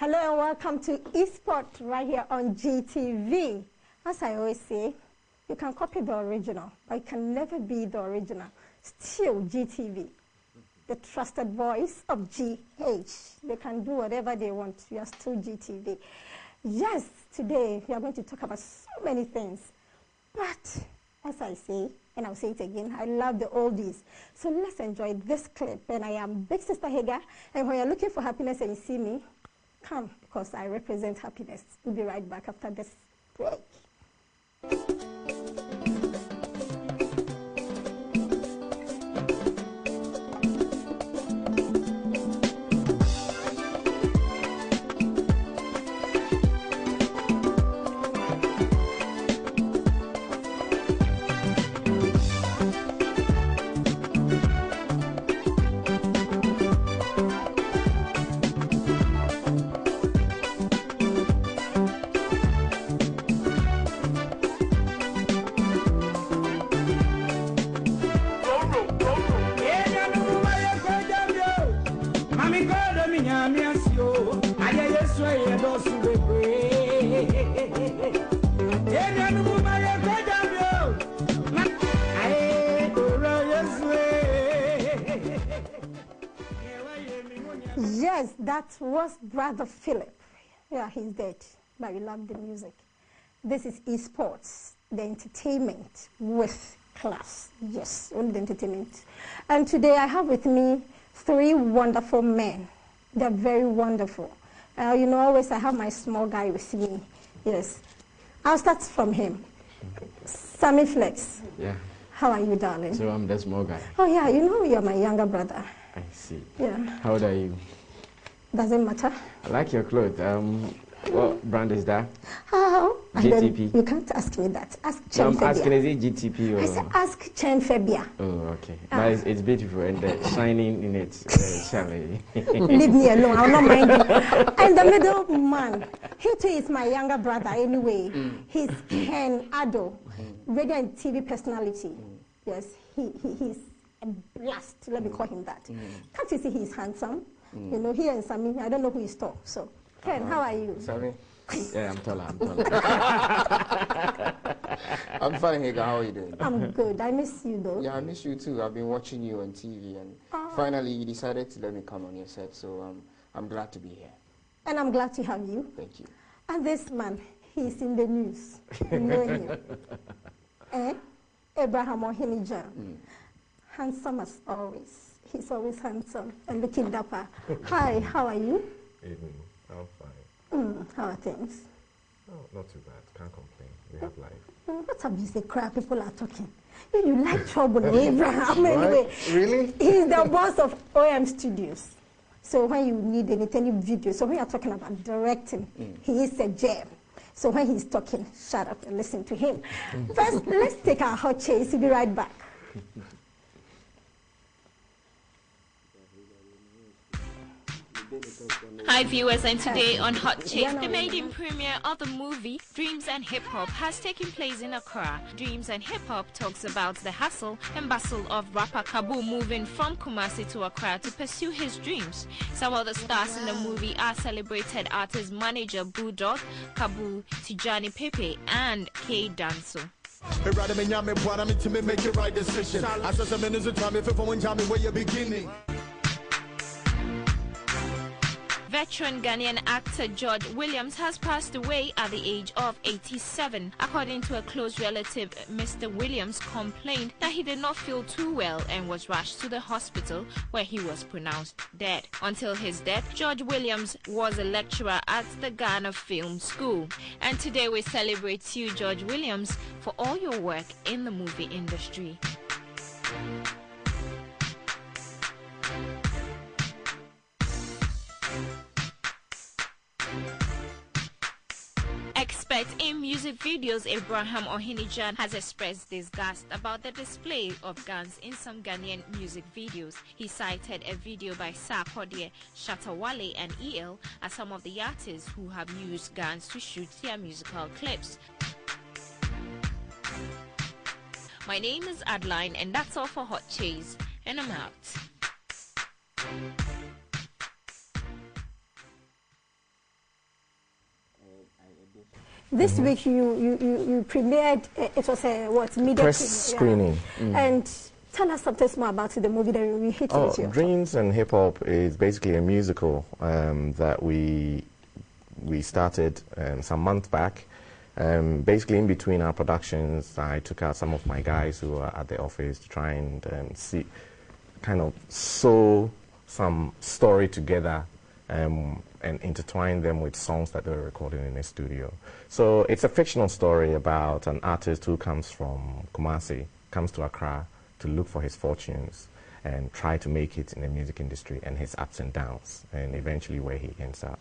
Hello and welcome to eSport right here on GTV. As I always say, you can copy the original, but you can never be the original. Still GTV, the trusted voice of GH. They can do whatever they want. We are still GTV. Yes, today we are going to talk about so many things. But as I say, and I'll say it again, I love the oldies. So let's enjoy this clip. And I am Big Sister Hager. And when you're looking for happiness and you see me, come, because I represent happiness. We'll be right back after this break. Yes, that was Brother Philip. Yeah, he's dead, but we love the music. This is eSports, the entertainment with class. Yes, only the entertainment. And today I have with me three wonderful men. They're very wonderful. You know, always I have my small guy with me. Yes. I'll start from him. Sammy Flex. Yeah. How are you, darling? So I'm the small guy. Oh, yeah, you know you're my younger brother. I see. Yeah. How old are you? Doesn't matter. I like your clothes. What brand is that? How? GTP. You can't ask me that. Ask No, Chen I'm asking, Febia. is it GTP or? I said ask Chen Febia. Oh, okay. But it's beautiful and shining in its chalet. Leave me alone. I'll not mind you. And the middle man, he too is my younger brother anyway. He's Ken Ado, radio and TV personality. Yes, he's a blast. Let me call him that. Can't you see he's handsome? You know, he and Sammy, I don't know who is tall. So, Ken, how are you? Sammy? Yeah, I'm taller. I'm fine, Hager. How are you doing? I'm good. I miss you, though. Yeah, I miss you too. I've been watching you on TV, and finally you decided to let me come on your set, so I'm glad to be here. And I'm glad to have you. Thank you. And this man, he's in the news. You know him. Abraham Ohinijan. Handsome as always. He's always handsome and looking dapper. Hi, how are you? Evening. I'm fine. How are things? Oh, not too bad. Can't complain. We have life. What have you say, crap? People are talking. You like trouble, Abraham. Anyway, Really? He's the boss of OM Studios. So when you need any video, so when you're talking about directing, he is a gem. So when he's talking, shut up and listen to him. First, let's take our hot chase. We'll be right back. Hi viewers, and today on Hot Chase, the maiden premiere of the movie Dreams and Hip Hop has taken place in Accra. Dreams and Hip Hop talks about the hustle and bustle of rapper Kabu moving from Kumasi to Accra to pursue his dreams. Some of the stars in the movie are celebrated artist manager Bulldog, Kabu, Tijani Pepe, and K Danso. Make the right decision. I said some minutes of time if one time where you're beginning. Veteran Ghanaian actor George Williams has passed away at the age of 87. According to a close relative, Mr. Williams complained that he did not feel too well and was rushed to the hospital where he was pronounced dead. Until his death, George Williams was a lecturer at the Ghana Film School. And today we celebrate you, George Williams, for all your work in the movie industry. Expert in music videos, Abraham Ohinijan has expressed disgust about the display of guns in some Ghanaian music videos. He cited a video by Sarkodie, Shatawale and EL as some of the artists who have used guns to shoot their musical clips. My name is Adeline, and that's all for Hot Chase, and I'm out. This week you premiered, it was a what, media Press screening. And tell us something more about the movie that we hit with you. Dreams and Hip Hop is basically a musical that we started some months back. Basically, in between our productions, I took out some of my guys who were at the office to try and kind of sew some story together and intertwine them with songs that they were recording in the studio. So it's a fictional story about an artist who comes from Kumasi, comes to Accra to look for his fortunes and try to make it in the music industry, and his ups and downs, and eventually where he ends up.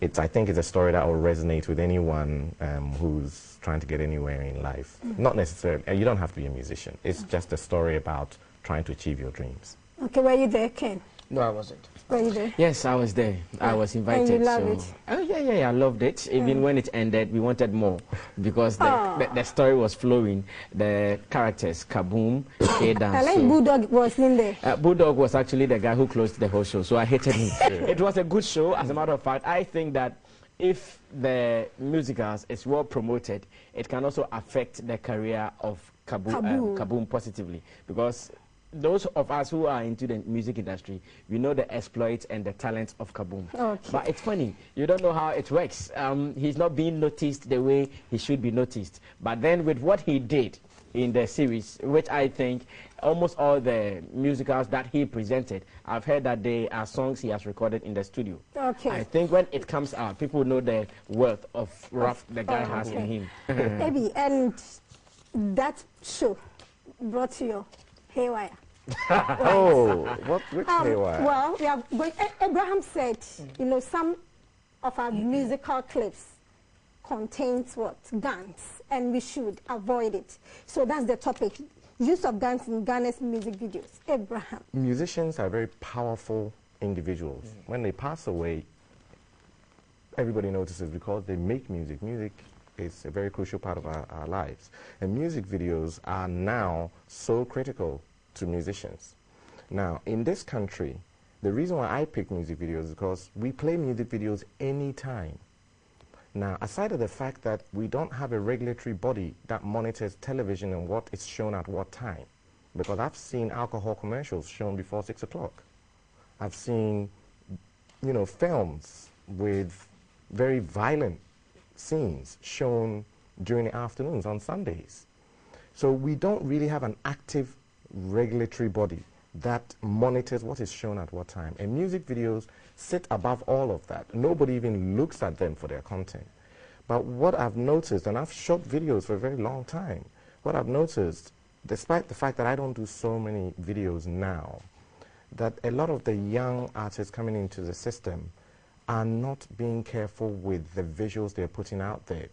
I think it's a story that will resonate with anyone who's trying to get anywhere in life. Not necessarily, you don't have to be a musician. It's just a story about trying to achieve your dreams. Okay, were you there, Ken? No, I wasn't. Were you there? Yes, I was there. I was invited. And you loved it? Oh, yeah, I loved it. Even when it ended, we wanted more because the story was flowing. The characters, Kaboom, K-Dance. I like Bulldog was in there. Bulldog was actually the guy who closed the whole show, so I hated him. It was a good show. As a matter of fact, I think that if the musicals is well promoted, it can also affect the career of Kaboom positively, because those of us who are into the music industry, we know the exploits and the talents of Kaboom. Okay. But it's funny, you don't know how it works. He's not being noticed the way he should be noticed. But then with what he did in the series, which I think almost all the musicals that he presented, I've heard that they are songs he has recorded in the studio. Okay. I think when it comes out, people know the worth of rap the guy has in him. Maybe, and that show brought to you Haywire. Which Haywire? Well, we are going, Abraham said, you know, some of our musical clips contains what? Guns, and we should avoid it. So that's the topic. Use of guns in Ghana's music videos. Abraham. Musicians are very powerful individuals. When they pass away, everybody notices because they make music. Music is a very crucial part of our lives. And music videos are now so critical to musicians. Now, in this country, the reason why I pick music videos is because we play music videos anytime. Now, aside of the fact that we don't have a regulatory body that monitors television and what is shown at what time, because I've seen alcohol commercials shown before 6 o'clock. I've seen, you know, films with very violent scenes shown during the afternoons on Sundays. So we don't really have an active regulatory body that monitors what is shown at what time. And music videos sit above all of that. Nobody even looks at them for their content. But what I've noticed, and I've shot videos for a very long time, what I've noticed, despite the fact that I don't do so many videos now, that a lot of the young artists coming into the system are not being careful with the visuals they're putting out there,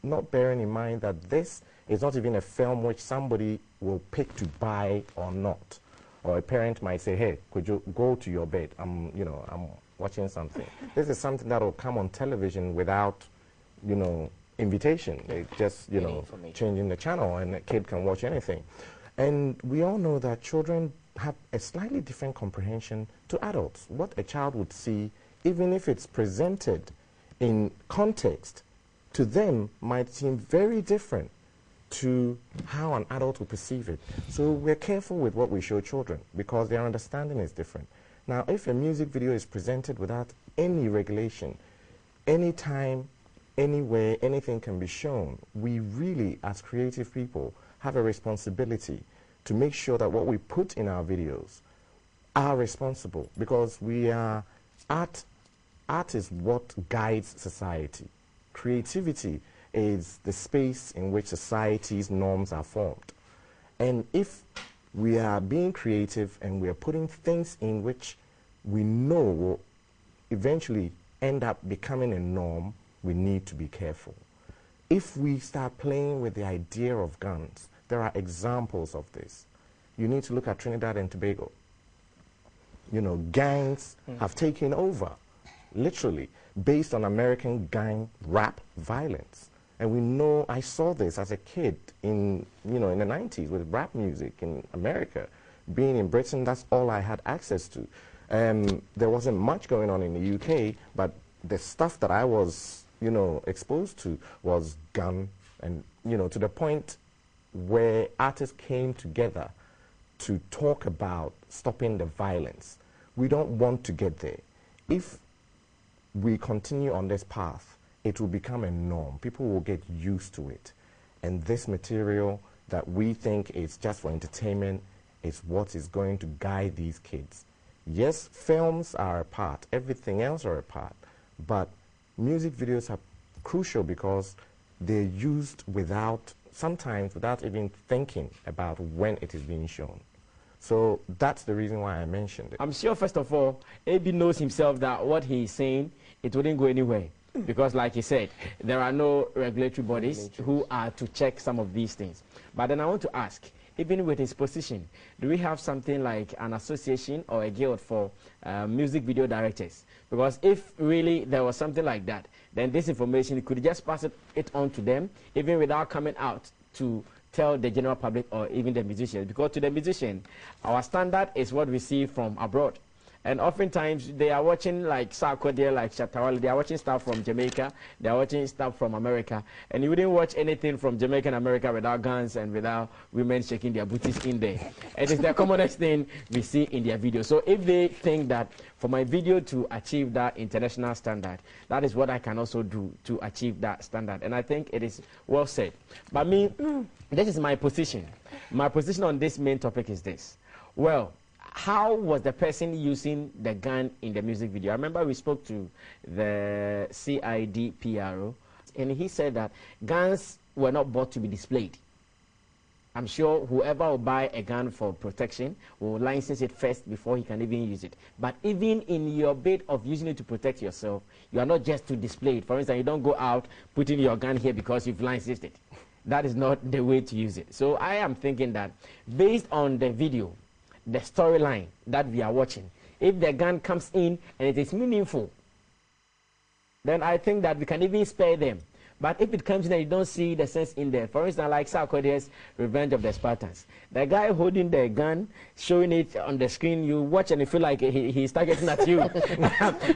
not bearing in mind that this is not even a film which somebody will pick to buy or not. Or a parent might say, hey, could you go to your bed? I'm watching something. This is something that will come on television without, invitation. It just, changing the channel and a kid can watch anything. And we all know that children have a slightly different comprehension to adults. What a child would see, even if it's presented in context, to them might seem very different to how an adult will perceive it. So we're careful with what we show children because their understanding is different. Now, if a music video is presented without any regulation, anytime, anywhere, anything can be shown, we really, as creative people, have a responsibility to make sure that what we put in our videos are responsible, because we are art is what guides society. Creativity is the space in which society's norms are formed. And if we are being creative and we are putting things in which we know will eventually end up becoming a norm, we need to be careful. If we start playing with the idea of guns, there are examples of this. You need to look at Trinidad and Tobago. Gangs have taken over, literally, based on American gang rap violence. And we know, I saw this as a kid in the 90s with rap music in America. Being in Britain, that's all I had access to. There wasn't much going on in the UK, but the stuff that I was you know, exposed to was gun, and, you know, to the point where artists came together to talk about stopping the violence. We don't want to get there. If we continue on this path, it will become a norm. People will get used to it. And this material that we think is just for entertainment is what is going to guide these kids. Yes, films are a part, everything else are a part, but music videos are crucial because they're used sometimes without even thinking about when it is being shown. So that's the reason why I mentioned it. I'm sure, first of all, AB knows himself that what he's saying, it wouldn't go anywhere. Because like he said, there are no regulatory bodies who are to check some of these things. But then I want to ask, even with his position, do we have something like an association or a guild for music video directors? Because if really there was something like that, then this information, you could just pass it on to them, even without coming out to tell the general public or even the musicians. Because to the musician, our standard is what we see from abroad. And oftentimes they are watching like Sarkodie, like Shatawale, they are watching stuff from Jamaica, they are watching stuff from America. And you wouldn't watch anything from Jamaica and America without guns and without women shaking their booties in there. It is the commonest thing we see in their videos. So if they think that for my video to achieve that international standard, that is what I can also do to achieve that standard. And I think it is well said. But me, this is my position. My position on this main topic is this. Well, how was the person using the gun in the music video? I remember we spoke to the CID PRO, and he said that guns were not bought to be displayed. I'm sure whoever will buy a gun for protection will license it first before he can even use it. But even in your bid of using it to protect yourself, you are not just to display it. For instance, you don't go out putting your gun here because you've licensed it. That is not the way to use it. So I am thinking that based on the video, the storyline that we are watching, if the gun comes in and it is meaningful, then I think that we can even spare them. But if it comes in and you don't see the sense in there, for instance, like Sarkodie's Revenge of the Spartans, the guy holding the gun, showing it on the screen, you watch and you feel like he's targeting at you.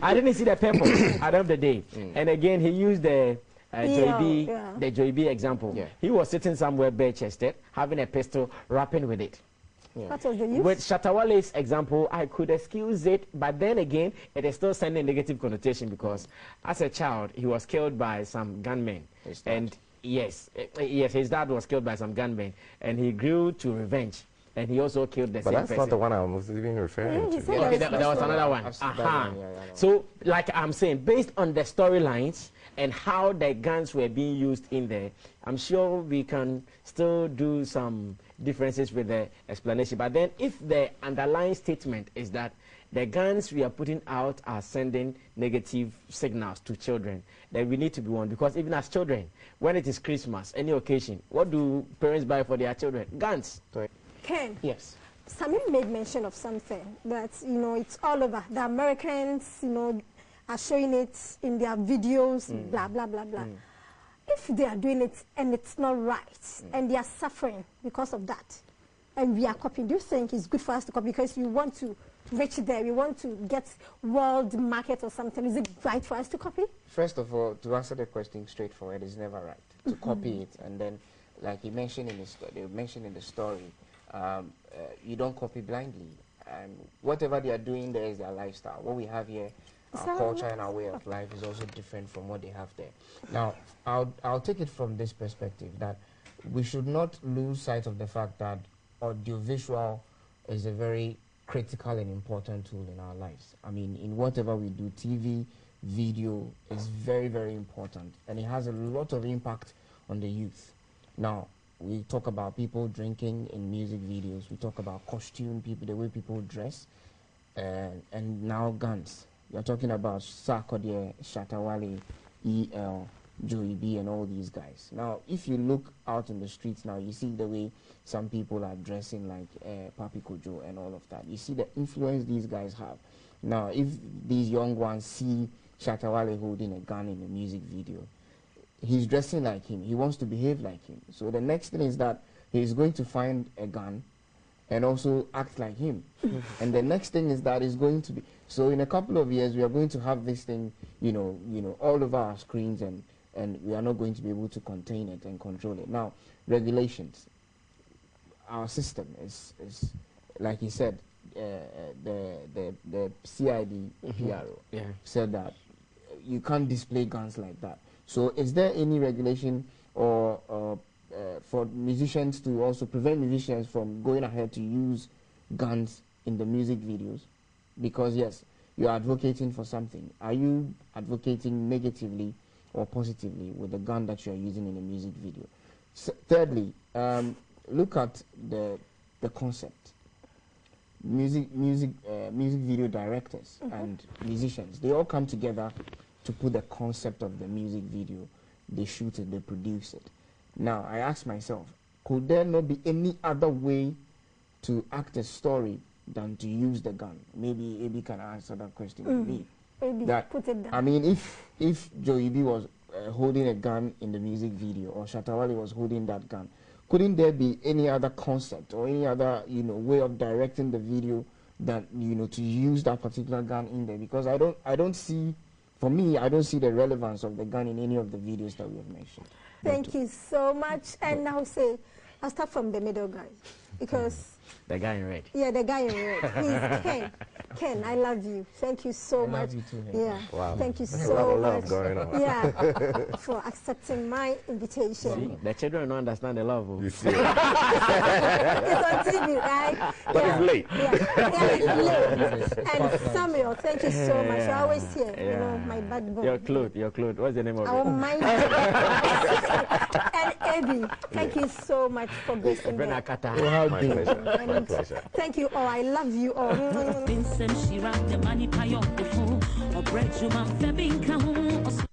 I didn't see the purpose at the end of the day. And again, he used the Joy B example. Yeah. He was sitting somewhere bare-chested, having a pistol, rapping with it. Yeah. That was the use. With Shatawale's example, I could excuse it, but then again, it is still sending negative connotation because as a child, he was killed by some gunmen. And yes, his dad was killed by some gunmen, and he grew to revenge. And he also killed the same person. But that's not the one I was even referring to. Okay, there was another one. So, like I'm saying, based on the storylines and how the guns were being used in there, I'm sure we can still do some differences with the explanation. But then if the underlying statement is that the guns we are putting out are sending negative signals to children, then we need to be warned. Because even as children, when it is Christmas, any occasion, what do parents buy for their children? Guns. Ken. Yes. Sammy made mention of something that, you know, it's all over. The Americans, you know, are showing it in their videos, blah, blah, blah, blah. If they are doing it and it's not right, and they are suffering because of that, and we are copying, do you think it's good for us to copy because you want to reach there, we want to get world market or something? Is it right for us to copy? First of all, to answer the question straightforward, it's never right to copy it. And then, like he mentioned in the story, you don't copy blindly. And whatever they are doing there is their lifestyle. What we have here, our culture and our way of life is also different from what they have there. Now, I'll take it from this perspective that we should not lose sight of the fact that audiovisual is a very critical and important tool in our lives. I mean, in whatever we do, TV, video is very, very important. And it has a lot of impact on the youth. Now, we talk about people drinking in music videos. We talk about costume, the way people dress, and now guns. You're talking about Sarkodie, Shatawale, EL, Joey B, and all these guys. Now, if you look out in the streets now, you see the way some people are dressing like Papi Kojo and all of that. You see the influence these guys have. Now, if these young ones see Shatawale holding a gun in a music video, he's dressing like him. He wants to behave like him. So the next thing is that he's going to find a gun and also act like him. And the next thing is that it's going to be, so in a couple of years we are going to have this thing, you know, all over our screens, and we are not going to be able to contain it and control it. Now, regulations. Our system is like he said, the CID PRO said that you can't display guns like that. So is there any regulation or for musicians to also prevent musicians from going ahead to use guns in the music videos? Because yes, you're advocating for something. Are you advocating negatively or positively with the gun that you're using in a music video? Thirdly, look at the concept. Music video directors and musicians, they all come together to put the concept of the music video. They shoot it, they produce it. Now, I ask myself, could there not be any other way to act a story than to use the gun? Maybe Ebi can answer that question to me. That, put it down. I mean, if Joey B was holding a gun in the music video, or Shatawale was holding that gun, couldn't there be any other concept or any other, you know, way of directing the video that, you know, to use that particular gun in there? Because I don't see, for me, I don't see the relevance of the gun in any of the videos that we have mentioned. Thank you so much. And now say, I'll start from the middle guy, because the guy in red. Yeah, the guy in red. He's Ken. Ken, I love you. Thank you so much. Love you too, yeah. Wow. Thank you There's so a lot of much. love going on. Yeah, for accepting my invitation. See, the children don't understand the love. You see it. It's on TV, right? But it's late. Yeah, it's late. And Samuel, thank you so much. You're always here. You know, my backbone. Your cloth. What's the name of Our it? mind. And Eddie, thank you so much for gracing me. My pleasure. My pleasure. Thank you all. I love you all. Vincent Chirac, the money pay on the phone, or bread you my